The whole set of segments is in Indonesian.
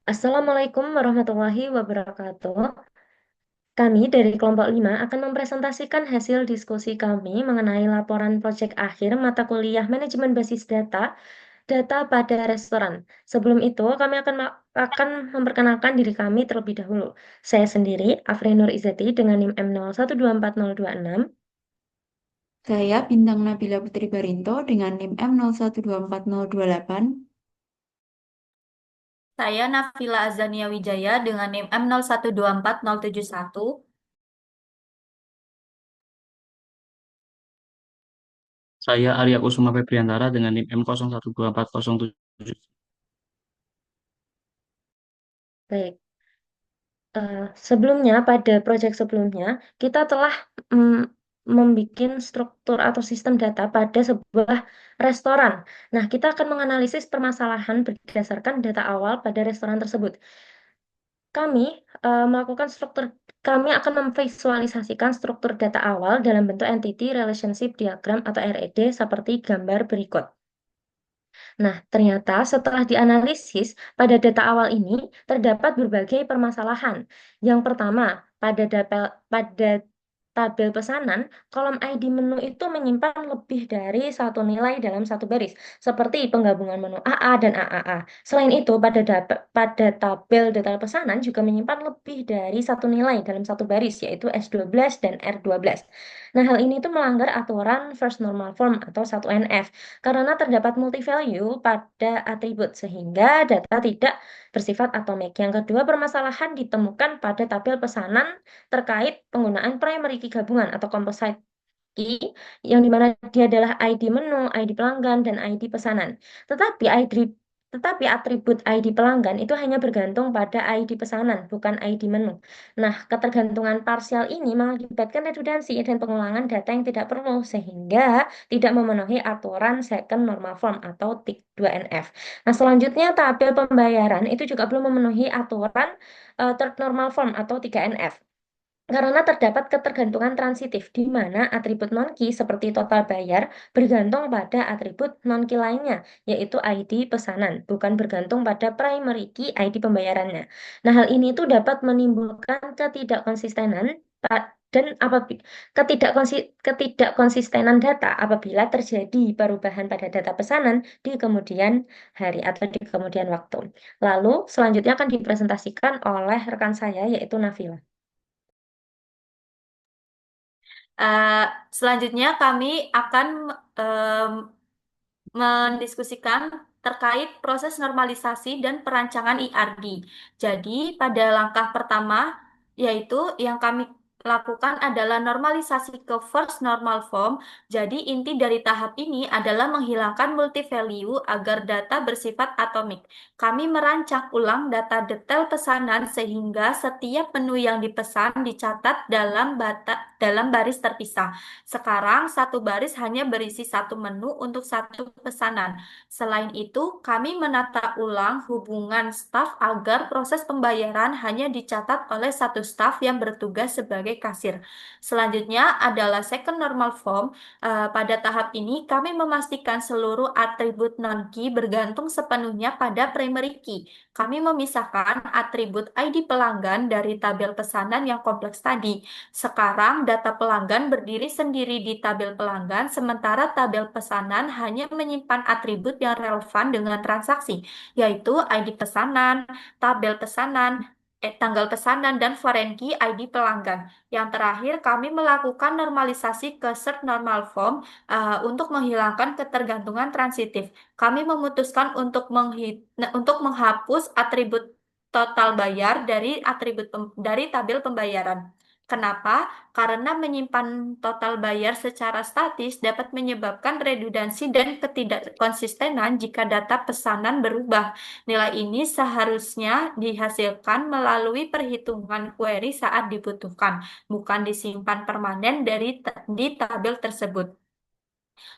Assalamualaikum warahmatullahi wabarakatuh. Kami dari kelompok 5 akan mempresentasikan hasil diskusi kami mengenai laporan proyek akhir mata kuliah manajemen basis data pada restoran. Sebelum itu, kami akan memperkenalkan diri kami terlebih dahulu. Saya sendiri, Afrin Nur Izzati dengan NIM M01240226. Saya Bintang Nabila Putri Barinto dengan NIM M01240228. Saya Nafila Azania Wijaya dengan NIM M01240171. Saya Arya Kusuma Febriantara dengan NIM M012407. Baik. Sebelumnya, pada proyek sebelumnya, kita telah membuat struktur atau sistem data pada sebuah restoran. Nah, kita akan menganalisis permasalahan berdasarkan data awal pada restoran tersebut. Kami melakukan struktur, kami akan memvisualisasikan struktur data awal dalam bentuk Entity Relationship Diagram atau RED seperti gambar berikut. Nah, ternyata setelah dianalisis, pada data awal ini terdapat berbagai permasalahan. Yang pertama, pada tabel pesanan, kolom ID menu itu menyimpan lebih dari satu nilai dalam satu baris, seperti penggabungan menu AA dan AAA. Selain itu, pada tabel detail pesanan juga menyimpan lebih dari satu nilai dalam satu baris, yaitu S12 dan R12. Nah, hal ini itu melanggar aturan First Normal Form atau 1NF karena terdapat multi-value pada atribut sehingga data tidak bersifat atomik. Yang kedua, permasalahan ditemukan pada tabel pesanan terkait penggunaan primary key gabungan atau composite key yang dimana dia adalah ID menu, ID pelanggan, dan ID pesanan. Tetapi atribut ID pelanggan itu hanya bergantung pada ID pesanan, bukan ID menu. Nah, ketergantungan parsial ini mengakibatkan redundansi dan pengulangan data yang tidak perlu, sehingga tidak memenuhi aturan Second Normal Form atau TIC 2NF. Nah, selanjutnya tabel pembayaran itu juga belum memenuhi aturan Third Normal Form atau 3NF. Karena terdapat ketergantungan transitif di mana atribut non-key seperti total bayar bergantung pada atribut non-key lainnya, yaitu ID pesanan, bukan bergantung pada primary key ID pembayarannya. Nah, hal ini itu dapat menimbulkan ketidakkonsistenan dan ketidakkonsistenan data apabila terjadi perubahan pada data pesanan di kemudian hari atau di kemudian waktu. Lalu, selanjutnya akan dipresentasikan oleh rekan saya, yaitu Nafila. Eh, Selanjutnya kami akan em, mendiskusikan terkait proses normalisasi dan perancangan IRD. Jadi, pada langkah pertama, yaitu yang kami lakukan adalah normalisasi ke first normal form. Jadi, inti dari tahap ini adalah menghilangkan multi value agar data bersifat atomik. Kami merancang ulang data detail pesanan sehingga setiap menu yang dipesan dicatat dalam baris terpisah. Sekarang satu baris hanya berisi satu menu untuk satu pesanan. Selain itu, kami menata ulang hubungan staf agar proses pembayaran hanya dicatat oleh satu staf yang bertugas sebagai kasir. Selanjutnya adalah second normal form. Pada tahap ini, kami memastikan seluruh atribut non-key bergantung sepenuhnya pada primary key. Kami memisahkan atribut ID pelanggan dari tabel pesanan yang kompleks tadi. Sekarang data pelanggan berdiri sendiri di tabel pelanggan, sementara tabel pesanan hanya menyimpan atribut yang relevan dengan transaksi, yaitu ID pesanan, tabel pesanan, tanggal pesanan, dan foreign key ID pelanggan. Yang terakhir, kami melakukan normalisasi ke Third Normal Form untuk menghilangkan ketergantungan transitif. Kami memutuskan untuk menghapus atribut total bayar dari tabel pembayaran. Kenapa? Karena menyimpan total bayar secara statis dapat menyebabkan redundansi dan ketidakkonsistenan jika data pesanan berubah. Nilai ini seharusnya dihasilkan melalui perhitungan query saat dibutuhkan, bukan disimpan permanen di tabel tersebut.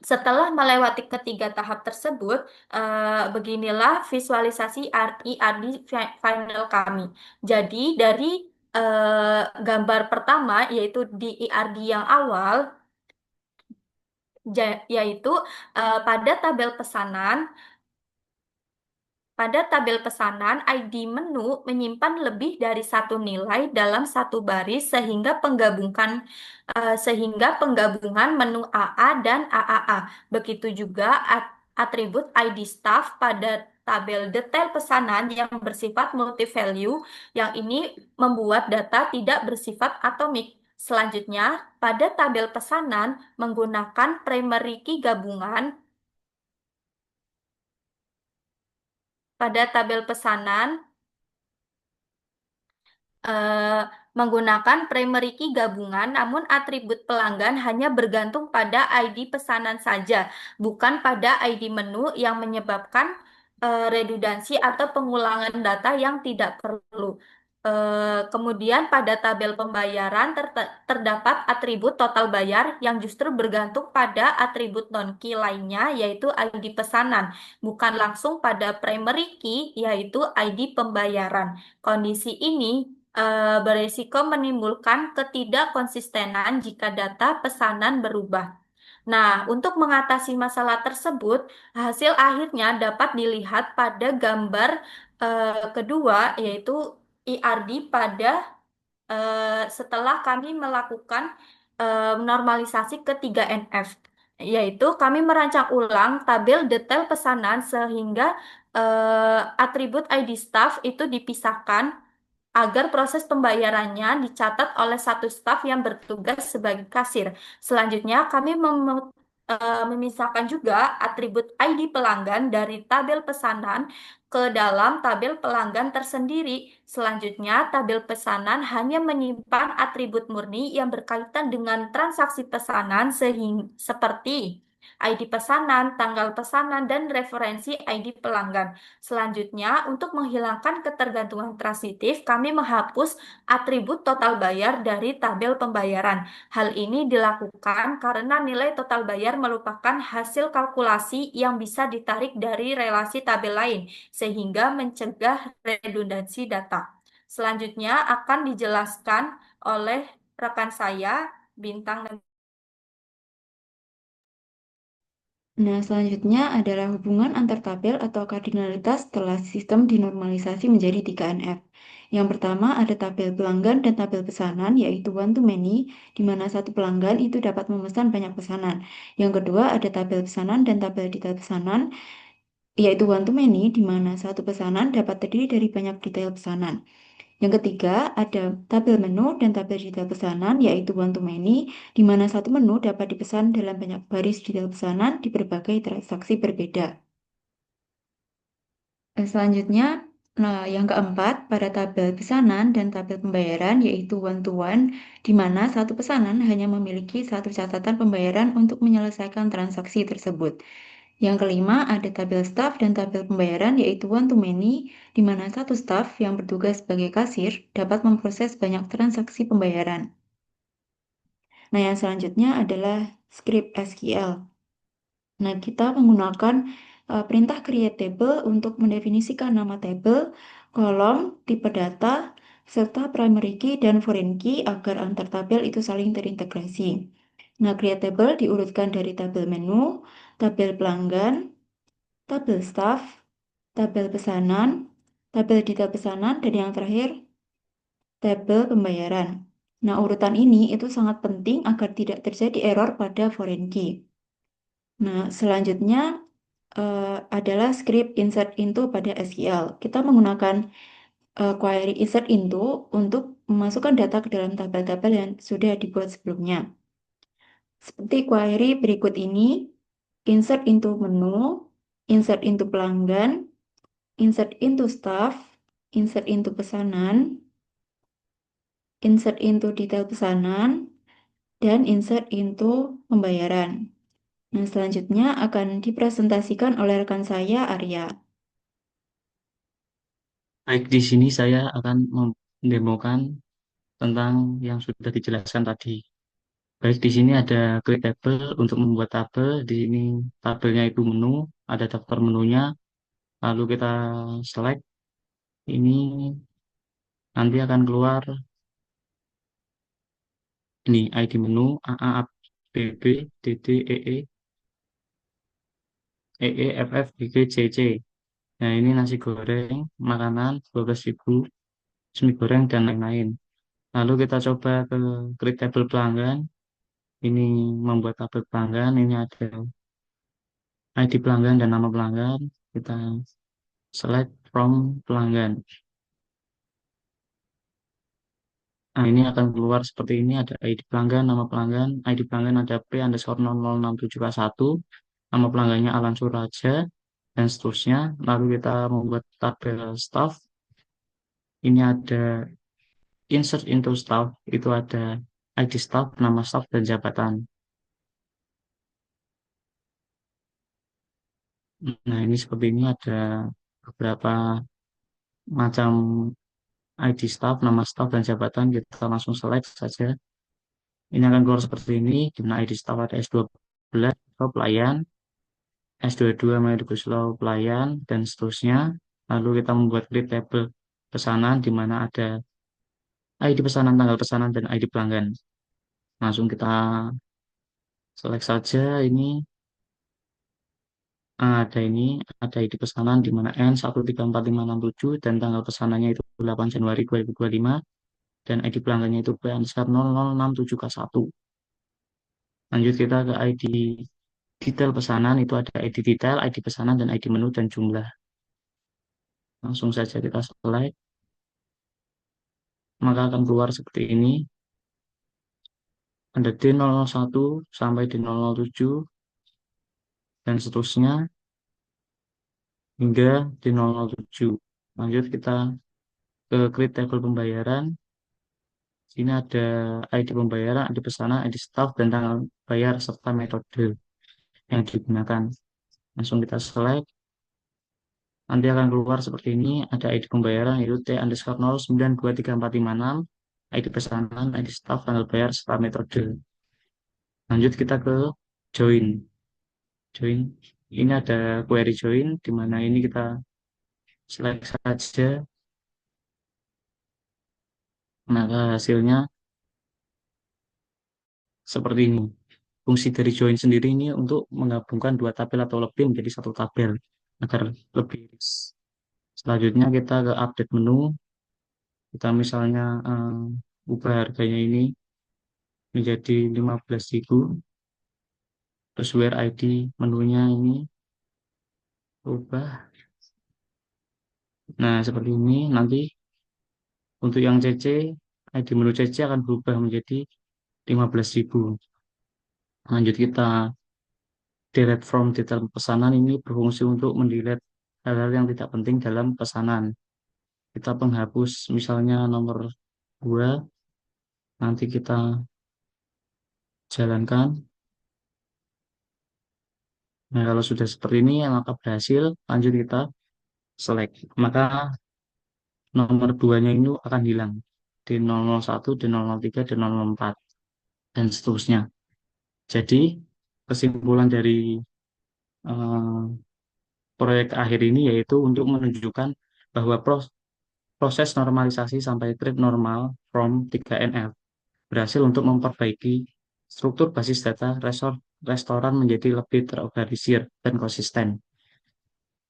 Setelah melewati ketiga tahap tersebut, beginilah visualisasi IRD final kami. Jadi dari gambar pertama yaitu di IRD yang awal, yaitu pada tabel pesanan Pada tabel pesanan, ID menu menyimpan lebih dari satu nilai dalam satu baris sehingga penggabungan menu AA dan AAA. Begitu juga atribut ID staff pada tabel detail pesanan yang bersifat multi-value, yang ini membuat data tidak bersifat atomik. Selanjutnya, pada tabel pesanan menggunakan primary key gabungan. Pada tabel pesanan eh, menggunakan primary key gabungan, namun atribut pelanggan hanya bergantung pada ID pesanan saja, bukan pada ID menu yang menyebabkan redundansi atau pengulangan data yang tidak perlu. Kemudian pada tabel pembayaran terdapat atribut total bayar yang justru bergantung pada atribut non-key lainnya, yaitu ID pesanan, bukan langsung pada primary key, yaitu ID pembayaran. Kondisi ini berisiko menimbulkan ketidakkonsistenan jika data pesanan berubah. Nah, untuk mengatasi masalah tersebut, hasil akhirnya dapat dilihat pada gambar kedua, yaitu IRD pada setelah kami melakukan normalisasi ke 3NF, yaitu kami merancang ulang tabel detail pesanan sehingga atribut ID staff itu dipisahkan agar proses pembayarannya dicatat oleh satu staf yang bertugas sebagai kasir. Selanjutnya, kami memisahkan juga atribut ID pelanggan dari tabel pesanan ke dalam tabel pelanggan tersendiri. Selanjutnya, tabel pesanan hanya menyimpan atribut murni yang berkaitan dengan transaksi pesanan seperti ID pesanan, tanggal pesanan, dan referensi ID pelanggan. Selanjutnya, untuk menghilangkan ketergantungan transitif, kami menghapus atribut total bayar dari tabel pembayaran. Hal ini dilakukan karena nilai total bayar merupakan hasil kalkulasi yang bisa ditarik dari relasi tabel lain, sehingga mencegah redundansi data. Selanjutnya akan dijelaskan oleh rekan saya, Bintang. Nah, selanjutnya adalah hubungan antar tabel atau kardinalitas setelah sistem dinormalisasi menjadi 3NF. Yang pertama ada tabel pelanggan dan tabel pesanan, yaitu one to many, di mana satu pelanggan itu dapat memesan banyak pesanan. Yang kedua ada tabel pesanan dan tabel detail pesanan, yaitu one to many, di mana satu pesanan dapat terdiri dari banyak detail pesanan. Yang ketiga, ada tabel menu dan tabel detail pesanan, yaitu one to many, di mana satu menu dapat dipesan dalam banyak baris detail pesanan di berbagai transaksi berbeda. Selanjutnya, nah, yang keempat, pada tabel pesanan dan tabel pembayaran, yaitu one to one, di mana satu pesanan hanya memiliki satu catatan pembayaran untuk menyelesaikan transaksi tersebut. Yang kelima, ada tabel staff dan tabel pembayaran, yaitu one to many, di mana satu staff yang bertugas sebagai kasir dapat memproses banyak transaksi pembayaran. Nah, yang selanjutnya adalah script SQL. Nah, kita menggunakan perintah create table untuk mendefinisikan nama table, kolom, tipe data, serta primary key dan foreign key agar antar tabel itu saling terintegrasi. Nah, create table diurutkan dari tabel menu, tabel pelanggan, tabel staff, tabel pesanan, tabel detail pesanan, dan yang terakhir, tabel pembayaran. Nah, urutan ini itu sangat penting agar tidak terjadi error pada foreign key. Nah, selanjutnya adalah script insert into pada SQL. Kita menggunakan query insert into untuk memasukkan data ke dalam tabel-tabel yang sudah dibuat sebelumnya. Seperti query berikut ini, insert into menu, insert into pelanggan, insert into staff, insert into pesanan, insert into detail pesanan, dan insert into pembayaran. Nah, selanjutnya akan dipresentasikan oleh rekan saya, Arya. Baik, di sini saya akan mendemokan tentang yang sudah dijelaskan tadi. Baik, di sini ada create table untuk membuat tabel. Di sini tabelnya itu menu, ada daftar menunya. Lalu kita select. Ini nanti akan keluar ini ID menu AA BB DD EE EE FF GG CC. Nah, ini nasi goreng, makanan 12.000, mie goreng, dan lain-lain. Lalu kita coba ke create table pelanggan. Ini membuat tabel pelanggan. Ini ada ID pelanggan dan nama pelanggan. Kita select from pelanggan. Nah, ini akan keluar seperti ini. Ada ID pelanggan, nama pelanggan. ID pelanggan ada P_0067K1. Nama pelanggannya Alan Suraja, dan seterusnya. Lalu kita membuat tabel staff. Ini ada insert into staff. Itu ada ID staff, nama staff, dan jabatan. Nah, ini seperti ini ada beberapa macam ID staff, nama staff, dan jabatan. Kita langsung select saja. Ini akan keluar seperti ini. Di mana ID staff ada S12 atau pelayan, S22 Medical Law pelayan, dan seterusnya. Lalu kita membuat create table pesanan di mana ada ID pesanan, tanggal pesanan, dan ID pelanggan. Langsung kita select saja ini. Ada ini, ada ID pesanan di mana N134567 dan tanggal pesanannya itu 8 Januari 2025 dan ID pelanggannya itu P_0067K1. Lanjut kita ke ID detail pesanan, itu ada ID detail, ID pesanan, dan ID menu dan jumlah. Langsung saja kita select, maka akan keluar seperti ini. Ada D001 sampai D007 dan seterusnya hingga D007. Lanjut kita ke create table pembayaran. Sini ada ID pembayaran, ID pesanan, ID staff, dan tanggal bayar serta metode yang digunakan. Langsung kita select. Nanti akan keluar seperti ini. Ada ID pembayaran yaitu T_09234556, ID pesanan, ID staff, tanggal bayar serta metode. Lanjut kita ke join. Join. Ini ada query join di mana ini kita select saja. Maka hasilnya seperti ini. Fungsi dari join sendiri ini untuk menggabungkan dua tabel atau lebih menjadi satu tabel agar lebih iris. Selanjutnya kita ke update menu. Kita misalnya ubah harganya ini menjadi 15.000. Terus where ID menunya ini ubah. Nah, seperti ini. Nanti untuk yang CC, ID menu CC akan berubah menjadi 15.000. Lanjut kita delete from detail pesanan, ini berfungsi untuk mendelete hal-hal yang tidak penting dalam pesanan. Kita penghapus misalnya nomor 2, nanti kita jalankan. Nah, kalau sudah seperti ini maka berhasil. Lanjut kita select, maka nomor 2-nya ini akan hilang di 001, di 003, di 004, dan seterusnya. Jadi kesimpulan dari eh, proyek akhir ini yaitu untuk menunjukkan bahwa proses normalisasi sampai trade normal from 3NF berhasil untuk memperbaiki struktur basis data restoran menjadi lebih terorganisir dan konsisten.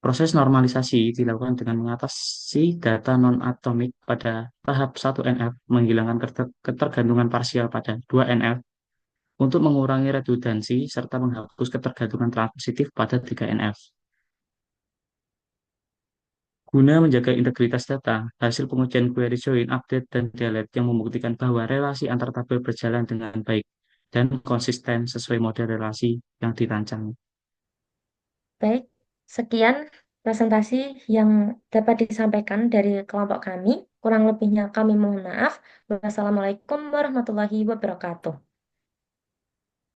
Proses normalisasi dilakukan dengan mengatasi data non-atomik pada tahap 1NF, menghilangkan ketergantungan parsial pada 2NF, untuk mengurangi redundansi, serta menghapus ketergantungan transitif pada 3NF. Guna menjaga integritas data, hasil pengujian query join, update, dan delete yang membuktikan bahwa relasi antar tabel berjalan dengan baik dan konsisten sesuai model relasi yang dirancang. Baik, sekian presentasi yang dapat disampaikan dari kelompok kami. Kurang lebihnya kami mohon maaf. Wassalamualaikum warahmatullahi wabarakatuh.